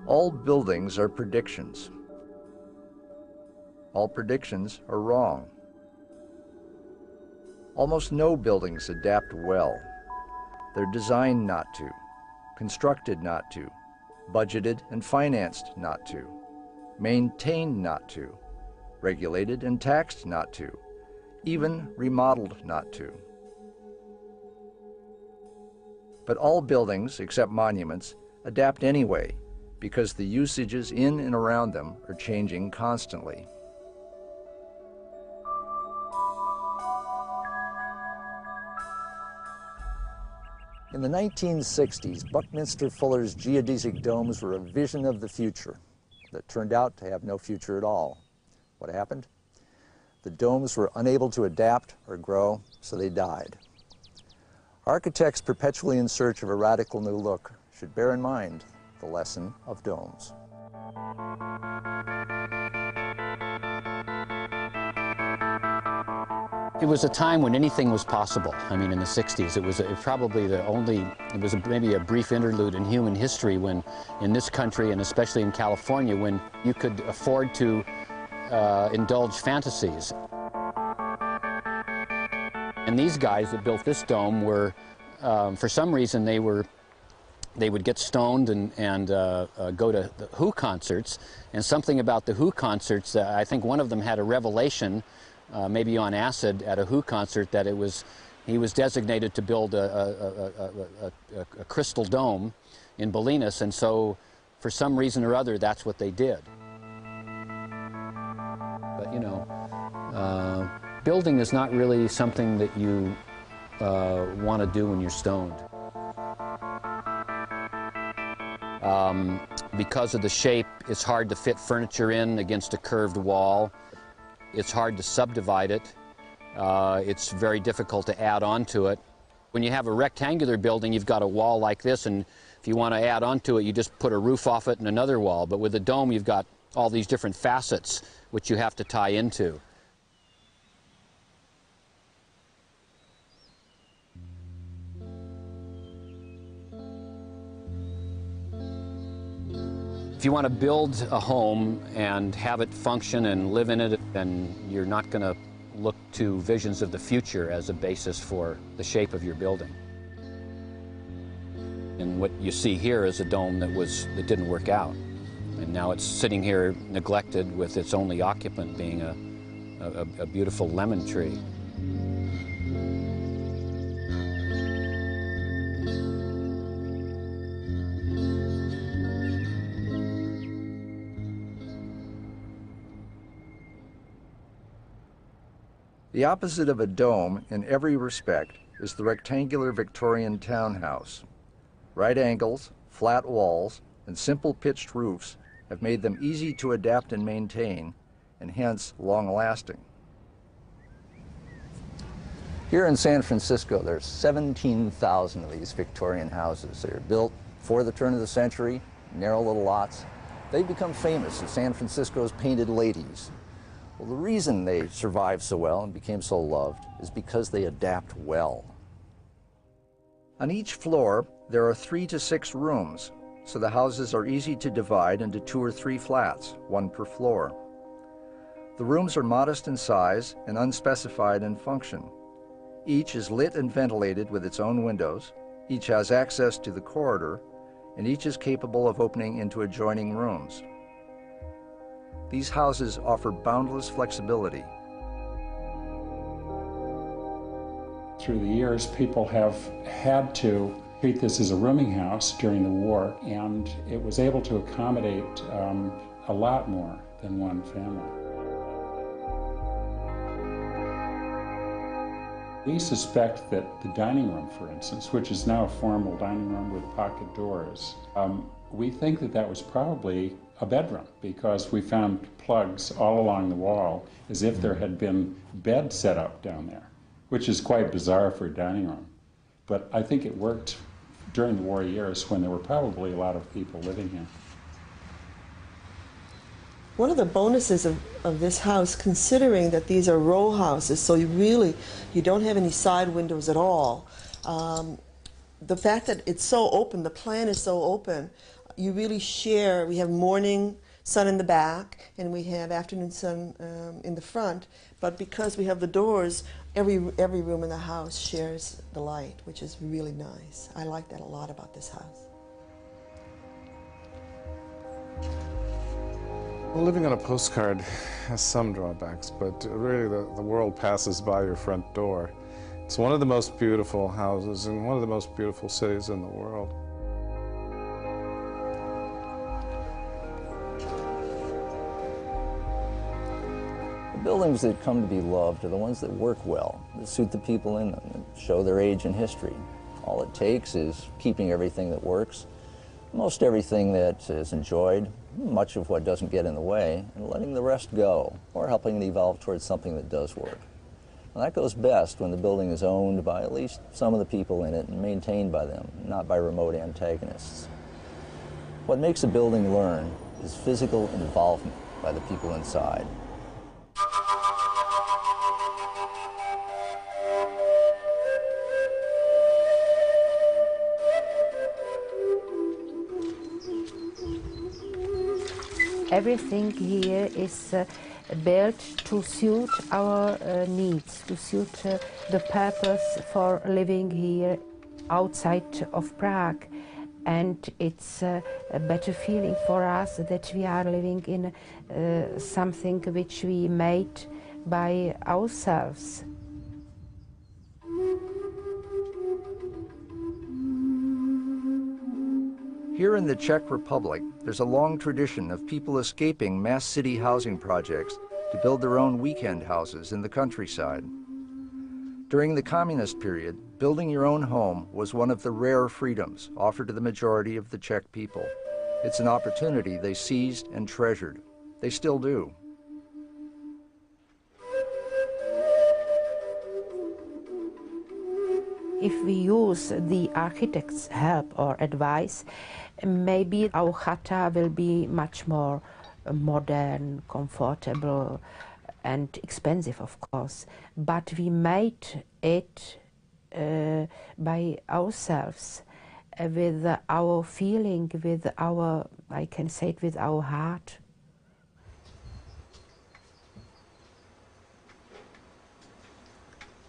All buildings are predictions. All predictions are wrong. Almost no buildings adapt well. They're designed not to, constructed not to, budgeted and financed not to, maintained not to, regulated and taxed not to, even remodeled not to. But all buildings, except monuments, adapt anyway, because the usages in and around them are changing constantly. In the 1960s, Buckminster Fuller's geodesic domes were a vision of the future that turned out to have no future at all. What happened? The domes were unable to adapt or grow, so they died. Architects perpetually in search of a radical new look should bear in mind the lesson of domes. It was a time when anything was possible. I mean, in the 60s, it was maybe a brief interlude in human history when, in this country, and especially in California, when you could afford to indulge fantasies. And these guys that built this dome were, for some reason, they would get stoned and go to the Who concerts, and something about the Who concerts, I think one of them had a revelation, maybe on acid at a Who concert, that he was designated to build a crystal dome in Bolinas, and so for some reason or other that's what they did. But you know, building is not really something that you want to do when you're stoned. Because of the shape, it's hard to fit furniture in against a curved wall. It's hard to subdivide it. It's very difficult to add on to it. When you have a rectangular building, you've got a wall like this, and if you want to add on to it, you just put a roof off it and another wall. But with a dome, you've got all these different facets which you have to tie into. If you want to build a home and have it function and live in it, then you're not going to look to visions of the future as a basis for the shape of your building. And what you see here is a dome that didn't work out. And now it's sitting here neglected with its only occupant being a beautiful lemon tree. The opposite of a dome in every respect is the rectangular Victorian townhouse. Right angles, flat walls, and simple pitched roofs have made them easy to adapt and maintain, and hence long-lasting. Here in San Francisco, there's 17,000 of these Victorian houses. They're built before the turn of the century, narrow little lots. They've become famous as San Francisco's painted ladies. Well, the reason they survived so well and became so loved is because they adapt well. On each floor, there are 3 to 6 rooms, so the houses are easy to divide into 2 or 3 flats, 1 per floor. The rooms are modest in size and unspecified in function. Each is lit and ventilated with its own windows, each has access to the corridor, and each is capable of opening into adjoining rooms. These houses offer boundless flexibility. Through the years, people have had to treat this as a rooming house during the war, and it was able to accommodate a lot more than one family. We suspect that the dining room, for instance, which is now a formal dining room with pocket doors, we think that that was probably a bedroom, because we found plugs all along the wall as if there had been beds set up down there, which is quite bizarre for a dining room. But I think it worked during the war years when there were probably a lot of people living here. One of the bonuses of this house, considering that these are row houses, so you don't have any side windows at all, the fact that it's so open, the plan is so open, you really share. We have morning sun in the back, and we have afternoon sun in the front. But because we have the doors, every room in the house shares the light, which is really nice. I like that a lot about this house. Well, living on a postcard has some drawbacks, but really the world passes by your front door. It's one of the most beautiful houses in one of the most beautiful cities in the world. The buildings that come to be loved are the ones that work well, that suit the people in them, and show their age and history. All it takes is keeping everything that works, most everything that is enjoyed, much of what doesn't get in the way, and letting the rest go, or helping it evolve towards something that does work. And that goes best when the building is owned by at least some of the people in it and maintained by them, not by remote antagonists. What makes a building learn is physical involvement by the people inside. Everything here is built to suit our needs, to suit the purpose for living here outside of Prague. And it's a better feeling for us that we are living in something which we made by ourselves. Here in the Czech Republic, there's a long tradition of people escaping mass city housing projects to build their own weekend houses in the countryside. During the communist period, building your own home was one of the rare freedoms offered to the majority of the Czech people. It's an opportunity they seized and treasured. They still do. If we use the architect's help or advice, maybe our chata will be much more modern, comfortable, and expensive, of course. But we made it by ourselves, with our feeling, with our, I can say it, with our heart.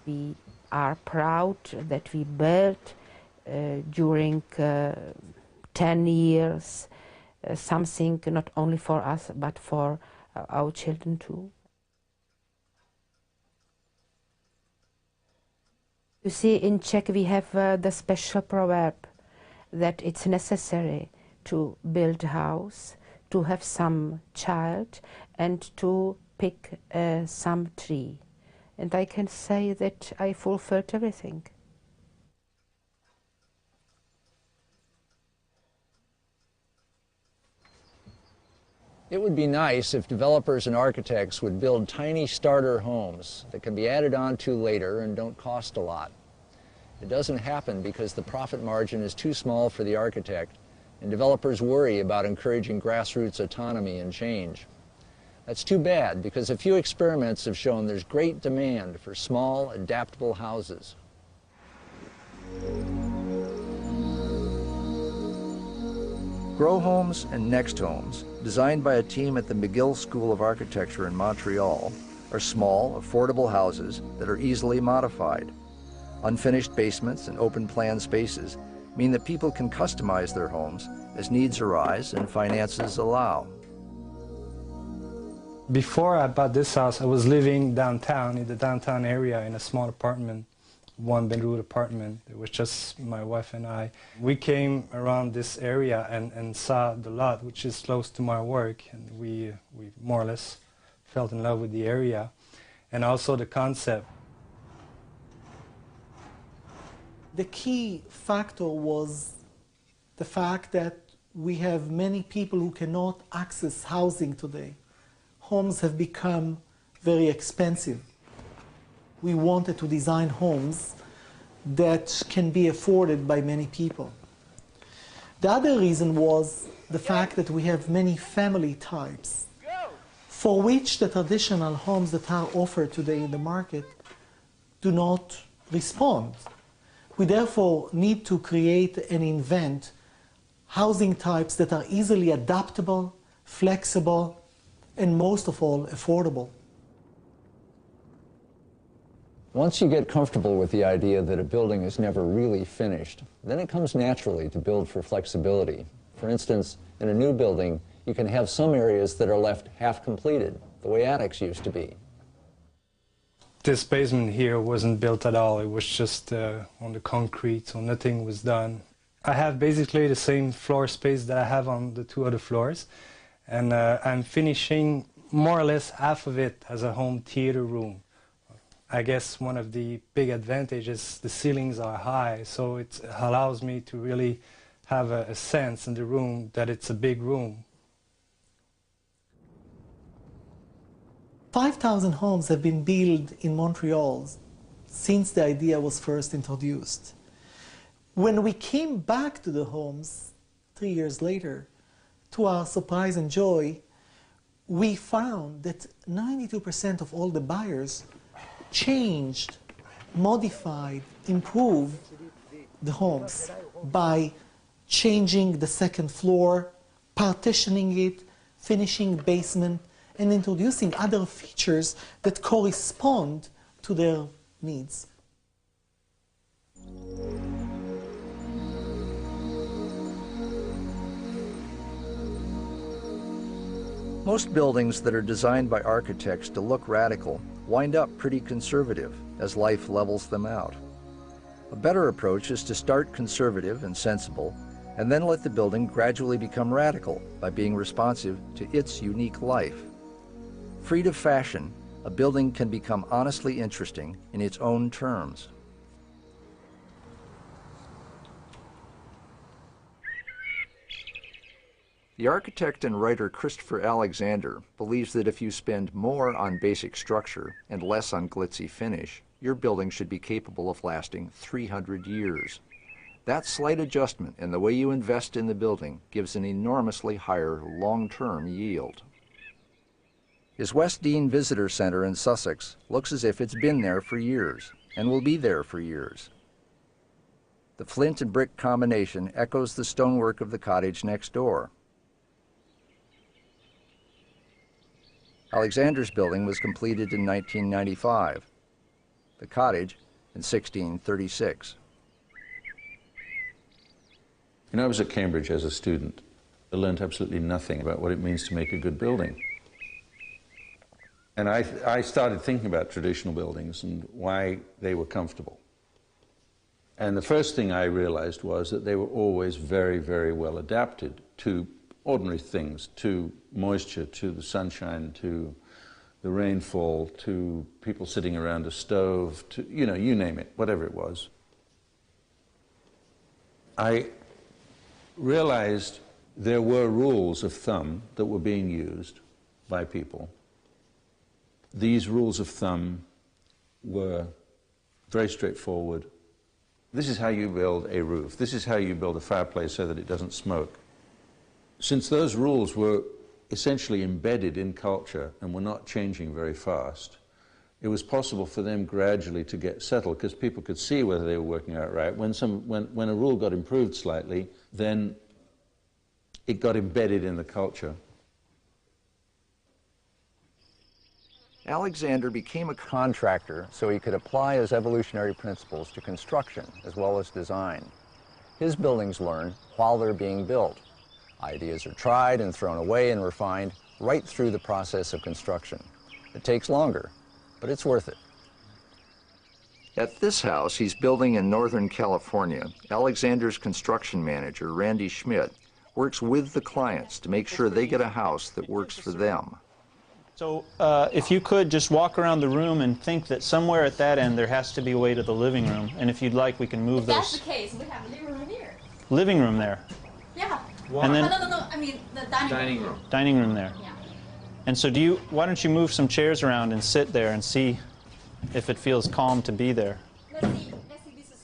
We are proud that we built during 10 years something not only for us but for our children too. You see, in Czech we have the special proverb that it's necessary to build a house, to have some child, and to pick some tree. And I can say that I fulfilled everything. It would be nice if developers and architects would build tiny starter homes that can be added on to later and don't cost a lot. It doesn't happen because the profit margin is too small for the architect, and developers worry about encouraging grassroots autonomy and change. That's too bad, because a few experiments have shown there's great demand for small, adaptable houses. Grow Homes and Next Homes, designed by a team at the McGill School of Architecture in Montreal, are small, affordable houses that are easily modified. Unfinished basements and open-plan spaces mean that people can customize their homes as needs arise and finances allow. Before I bought this house, I was living downtown, in the downtown area, in a small apartment, one-bedroom apartment. It was just my wife and I. We came around this area and saw the lot, which is close to my work, and we more or less fell in love with the area, and also the concept. The key factor was the fact that we have many people who cannot access housing today. Homes have become very expensive. We wanted to design homes that can be afforded by many people. The other reason was the fact that we have many family types for which the traditional homes that are offered today in the market do not respond. We therefore need to create and invent housing types that are easily adaptable, flexible, and most of all, affordable. Once you get comfortable with the idea that a building is never really finished, then it comes naturally to build for flexibility. For instance, in a new building, you can have some areas that are left half completed, the way attics used to be. This basement here wasn't built at all. It was just on the concrete, so nothing was done. I have basically the same floor space that I have on the two other floors, and I'm finishing more or less half of it as a home theater room. I guess one of the big advantages, the ceilings are high, so it allows me to really have a sense in the room that it's a big room. 5,000 homes have been built in Montreal since the idea was first introduced. When we came back to the homes 3 years later, to our surprise and joy, we found that 92% of all the buyers changed, modified, improved the homes by changing the second floor, partitioning it, finishing basement, and introducing other features that correspond to their needs. Most buildings that are designed by architects to look radical wind up pretty conservative as life levels them out. A better approach is to start conservative and sensible, and then let the building gradually become radical by being responsive to its unique life. Freed of fashion, a building can become honestly interesting in its own terms. The architect and writer Christopher Alexander believes that if you spend more on basic structure and less on glitzy finish, your building should be capable of lasting 300 years. That slight adjustment in the way you invest in the building gives an enormously higher long-term yield. His West Dean Visitor Center in Sussex looks as if it's been there for years and will be there for years. The flint and brick combination echoes the stonework of the cottage next door. Alexander's building was completed in 1995, the cottage in 1636. You know, I was at Cambridge as a student. I learned absolutely nothing about what it means to make a good building. And I started thinking about traditional buildings and why they were comfortable. And the first thing I realized was that they were always very, very well adapted to ordinary things, to moisture, to the sunshine, to the rainfall, to people sitting around a stove, to, you know, you name it, whatever it was. I realized there were rules of thumb that were being used by people. These rules of thumb were very straightforward. This is how you build a roof. This is how you build a fireplace so that it doesn't smoke. Since those rules were essentially embedded in culture and were not changing very fast, it was possible for them gradually to get settled because people could see whether they were working out right. When a rule got improved slightly, then it got embedded in the culture. Alexander became a contractor so he could apply his evolutionary principles to construction as well as design. His buildings learn while they're being built. Ideas are tried and thrown away and refined right through the process of construction. It takes longer, but it's worth it. At this house he's building in Northern California, Alexander's construction manager, Randy Schmidt, works with the clients to make sure they get a house that works for them. So if you could just walk around the room and think that somewhere at that end there has to be a way to the living room, and if you'd like we can move those. If that's the case, we have a living room here. Living room there. Yeah. Why? And then, no, I mean the dining room. Dining room there. Yeah. And so why don't you move some chairs around and sit there and see if it feels calm to be there. Let's see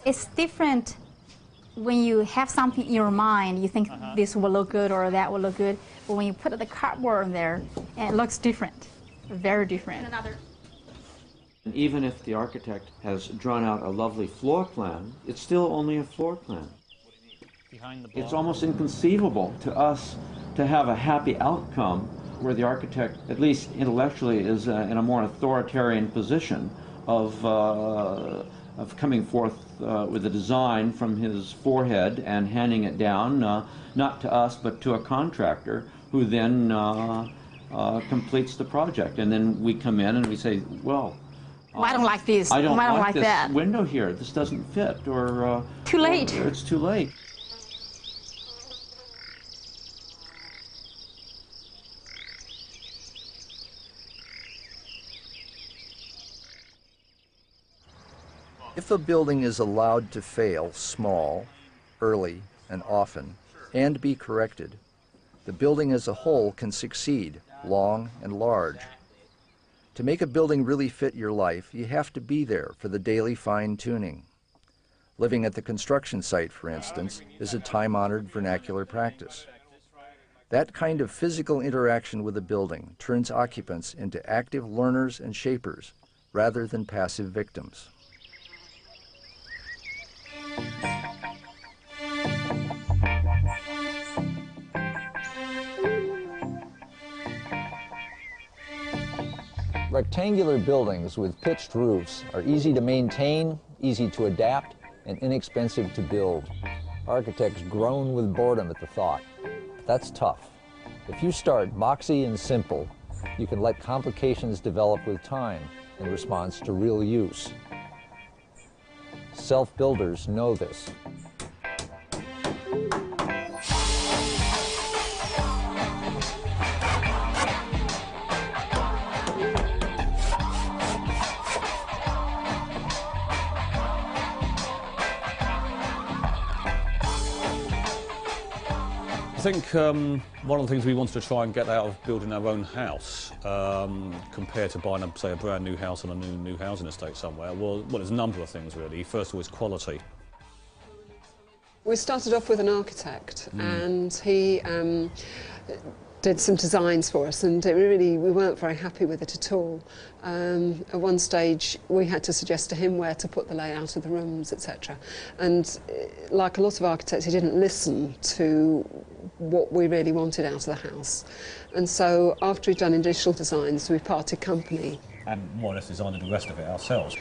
it's different when you have something in your mind, you think this will look good or that will look good, but when you put the cardboard in there, and it looks different, very different. And even if the architect has drawn out a lovely floor plan, it's still only a floor plan. behind the block. It's almost inconceivable to us to have a happy outcome where the architect, at least intellectually, is in a more authoritarian position of coming forth with a design from his forehead and handing it down, not to us but to a contractor who then completes the project. And then we come in and we say, well, I don't like this. I don't like this that. window here. This doesn't fit, or too late. Or it's too late. If a building is allowed to fail small, early, and often, and be corrected, the building as a whole can succeed, long and large. To make a building really fit your life, you have to be there for the daily fine-tuning. Living at the construction site, for instance, is a time-honored vernacular practice. That kind of physical interaction with a building turns occupants into active learners and shapers, rather than passive victims. Rectangular buildings with pitched roofs are easy to maintain, easy to adapt, and inexpensive to build. Architects groan with boredom at the thought. But that's tough. If you start boxy and simple, you can let complications develop with time in response to real use. Self-builders know this. I think one of the things we wanted to try and get out of building our own house, compared to buying, say, a brand new house on a new housing estate somewhere, well, there's a number of things really. First of all, is quality. We started off with an architect, and he did some designs for us, and we weren't very happy with it at all. At one stage we had to suggest to him where to put the layout of the rooms, etc. And like a lot of architects, he didn't listen to what we really wanted out of the house. And so after we'd done initial designs, we parted company. And more or less designed the rest of it ourselves.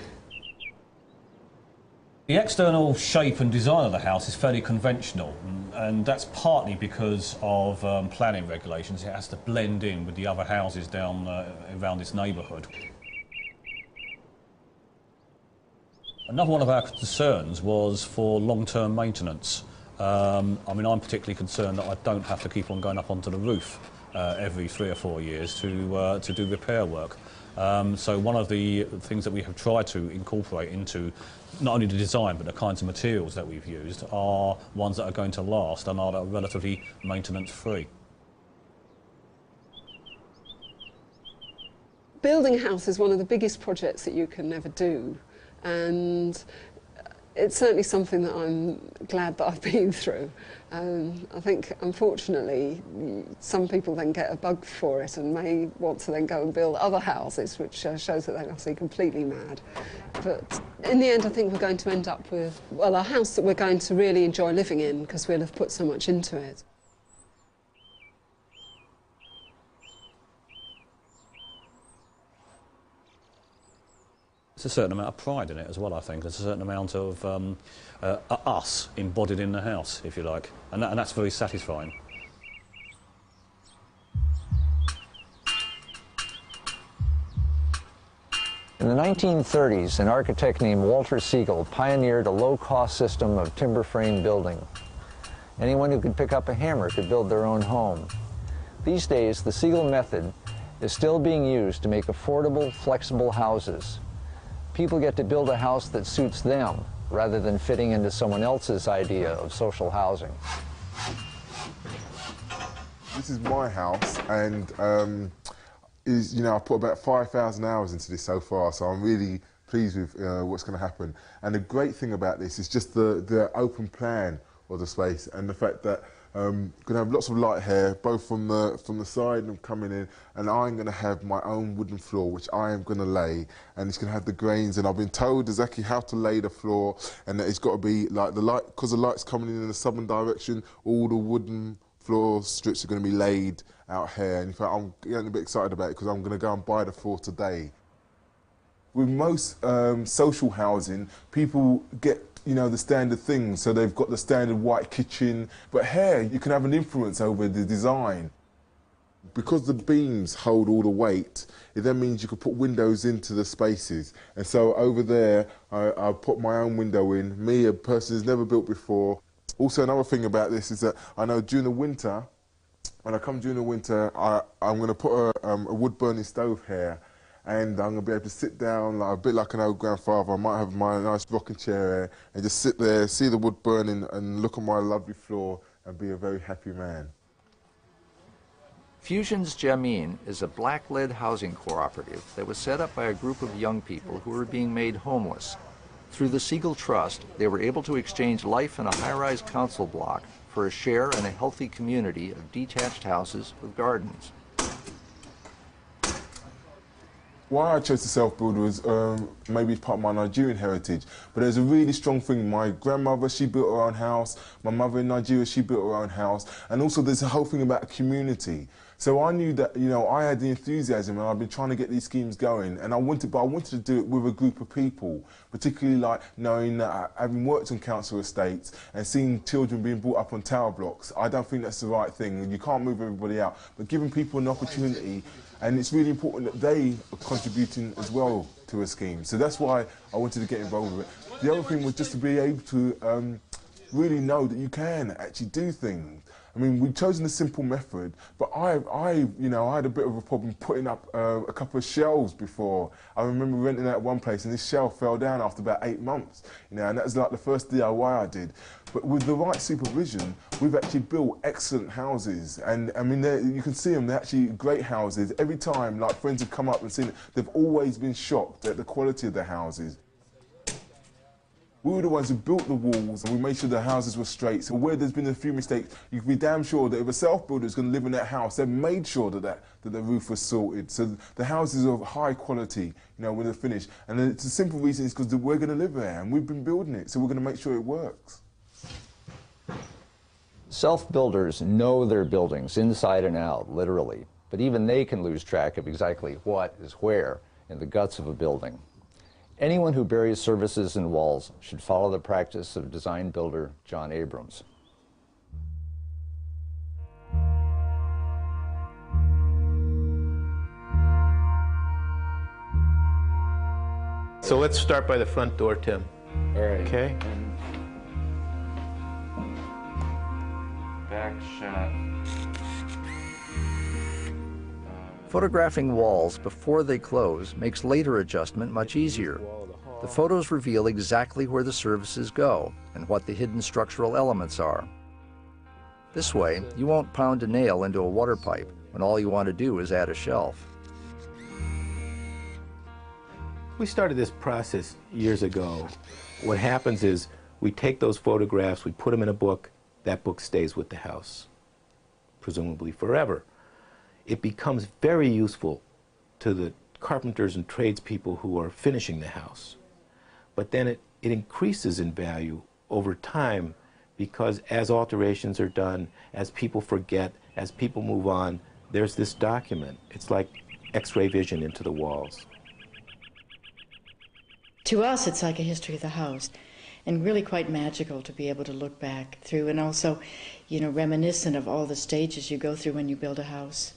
The external shape and design of the house is fairly conventional, and that's partly because of planning regulations. It has to blend in with the other houses down around this neighbourhood. Another one of our concerns was for long-term maintenance. I mean, I'm particularly concerned that I don't have to keep on going up onto the roof every 3 or 4 years to do repair work. So one of the things that we have tried to incorporate into not only the design but the kinds of materials that we've used are ones that are going to last and are relatively maintenance-free. Building a house is one of the biggest projects that you can ever do, and it's certainly something that I'm glad that I've been through. I think, unfortunately, some people then get a bug for it and may want to then go and build other houses, which shows that they must be completely mad. But in the end, I think we're going to end up with, well, a house that we're going to really enjoy living in because we'll have put so much into it. There's a certain amount of pride in it as well, I think. There's a certain amount of us embodied in the house, if you like, and that's very satisfying. In the 1930s, an architect named Walter Siegel pioneered a low-cost system of timber frame building. Anyone who could pick up a hammer could build their own home. These days, the Siegel method is still being used to make affordable, flexible houses. People get to build a house that suits them, rather than fitting into someone else's idea of social housing. This is my house, and I've put about 5,000 hours into this so far, so I'm really pleased with what's going to happen. And the great thing about this is just the open plan of the space, and the fact that going to have lots of light here, both from the side and coming in, and I'm going to have my own wooden floor, which I am going to lay, and it's going to have the grains, and I've been told exactly how to lay the floor, and that it's got to be like the light, because the light's coming in the southern direction, all the wooden floor strips are going to be laid out here, and in fact I'm getting a bit excited about it because I'm going to go and buy the floor today. With most social housing, people get, you know, the standard things, so they've got the standard white kitchen, but here you can have an influence over the design. Because the beams hold all the weight, it then means you can put windows into the spaces. And so over there, I put my own window in, me, a person who's never built before. Also, another thing about this is that I know during the winter, when I come during the winter, I'm going to put a wood-burning stove here, and I'm going to be able to sit down like, a bit like an old grandfather. I might have my nice rocking chair here and just sit there, see the wood burning and look at my lovely floor and be a very happy man. Fusions Jamin is a black-led housing cooperative that was set up by a group of young people who were being made homeless. Through the Siegel Trust, they were able to exchange life in a high-rise council block for a share in a healthy community of detached houses with gardens. Why I chose to self-build was maybe part of my Nigerian heritage, but there's a really strong thing. My grandmother, she built her own house. My mother in Nigeria, she built her own house. And also there's a whole thing about a community. So I knew that, you know, I had the enthusiasm and I've been trying to get these schemes going, and I wanted to do it with a group of people, particularly like knowing that having worked on council estates and seeing children being brought up on tower blocks, I don't think that's the right thing. You can't move everybody out, but giving people an opportunity. And it's really important that they are contributing as well to a scheme. So that's why I wanted to get involved with it. The other thing was just to be able to really know that you can actually do things. I mean, we've chosen a simple method, but I had a bit of a problem putting up a couple of shelves before. I remember renting out one place and this shelf fell down after about 8 months, you know, and that was like the first DIY I did. But with the right supervision, we've actually built excellent houses, and I mean, you can see them, they're actually great houses. Every time, like, friends have come up and seen it, they've always been shocked at the quality of the houses. We were the ones who built the walls, and we made sure the houses were straight. So where there's been a few mistakes, you can be damn sure that if a self-builder is going to live in that house, they've made sure that the roof was sorted. So the houses are of high quality, you know, when they're finished. And it's a simple reason is because we're going to live there, and we've been building it, so we're going to make sure it works. Self-builders know their buildings inside and out, literally, but even they can lose track of exactly what is where in the guts of a building. Anyone who buries services in walls should follow the practice of design builder John Abrams. So let's start by the front door, Tim. All right. Okay. Back shot. Photographing walls before they close makes later adjustment much easier. The photos reveal exactly where the services go and what the hidden structural elements are. This way, you won't pound a nail into a water pipe when all you want to do is add a shelf. We started this process years ago. What happens is we take those photographs, we put them in a book, that book stays with the house, presumably forever. It becomes very useful to the carpenters and tradespeople who are finishing the house. But then it increases in value over time because as alterations are done, as people forget, as people move on, there's this document. It's like X-ray vision into the walls. To us, it's like a history of the house, and really quite magical to be able to look back through, and also, you know, reminiscent of all the stages you go through when you build a house.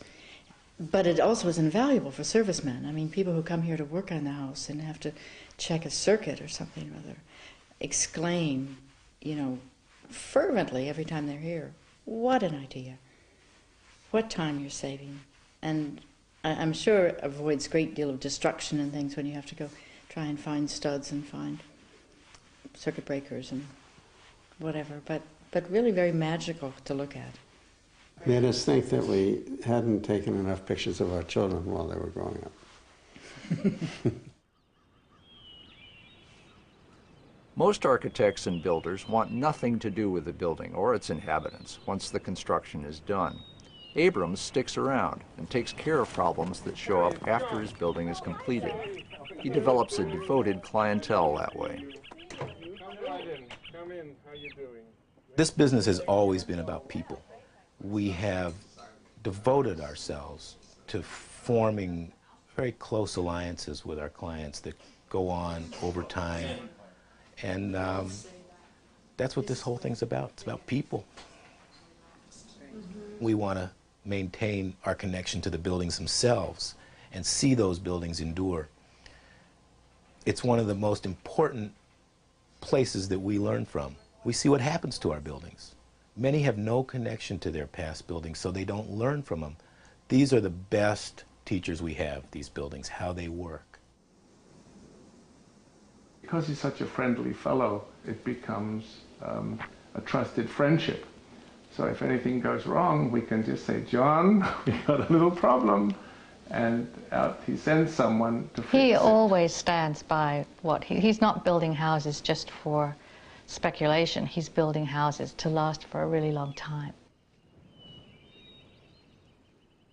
But it also is invaluable for servicemen. I mean, people who come here to work on the house and have to check a circuit or something or other exclaim, you know, fervently every time they're here, what an idea. What time you're saving. And I'm sure it avoids a great deal of destruction and things when you have to go try and find studs and find circuit breakers and whatever. But really very magical to look at. Made us think that we hadn't taken enough pictures of our children while they were growing up. Most architects and builders want nothing to do with the building or its inhabitants once the construction is done. Abrams sticks around and takes care of problems that show up after his building is completed. He develops a devoted clientele that way. Come in. How you doing? This business has always been about people. We have devoted ourselves to forming very close alliances with our clients that go on over time. And that's what this whole thing's about. It's about people. We want to maintain our connection to the buildings themselves and see those buildings endure. It's one of the most important places that we learn from. We see what happens to our buildings. Many have no connection to their past buildings, so they don't learn from them. These are the best teachers we have, these buildings, how they work. Because he's such a friendly fellow, it becomes a trusted friendship. So if anything goes wrong, we can just say, John, we got a little problem, and out he sends someone to fix it. He always stands by what he's not building houses just for speculation. He's building houses to last for a really long time.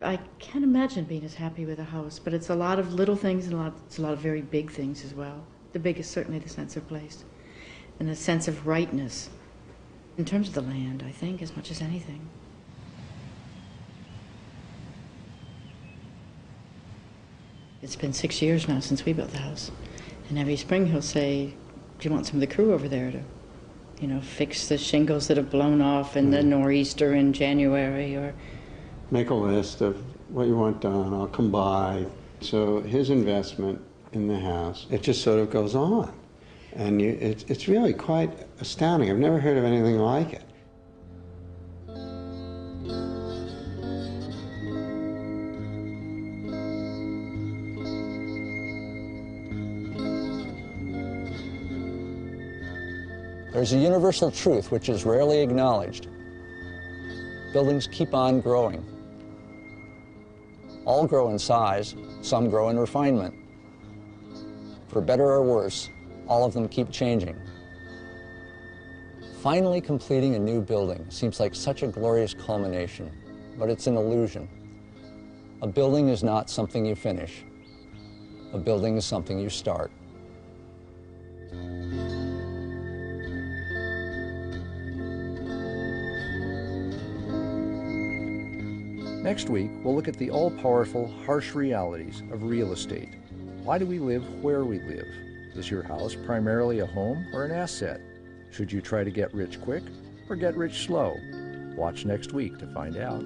I can't imagine being as happy with a house, but it's a lot of little things and it's a lot of very big things as well. The big is certainly the sense of place and the sense of rightness in terms of the land, I think, as much as anything. It's been 6 years now since we built the house, and every spring he'll say, do you want some of the crew over there to, you know, fix the shingles that have blown off in the nor'easter in January, or Make a list of what you want done, I'll come by. So his investment in the house, it just sort of goes on. And it's really quite astounding. I've never heard of anything like it. There's a universal truth which is rarely acknowledged. Buildings keep on growing. All grow in size, some grow in refinement. For better or worse, all of them keep changing. Finally completing a new building seems like such a glorious culmination, but it's an illusion. A building is not something you finish. A building is something you start. Next week, we'll look at the all-powerful, harsh realities of real estate. Why do we live where we live? Is your house primarily a home or an asset? Should you try to get rich quick or get rich slow? Watch next week to find out.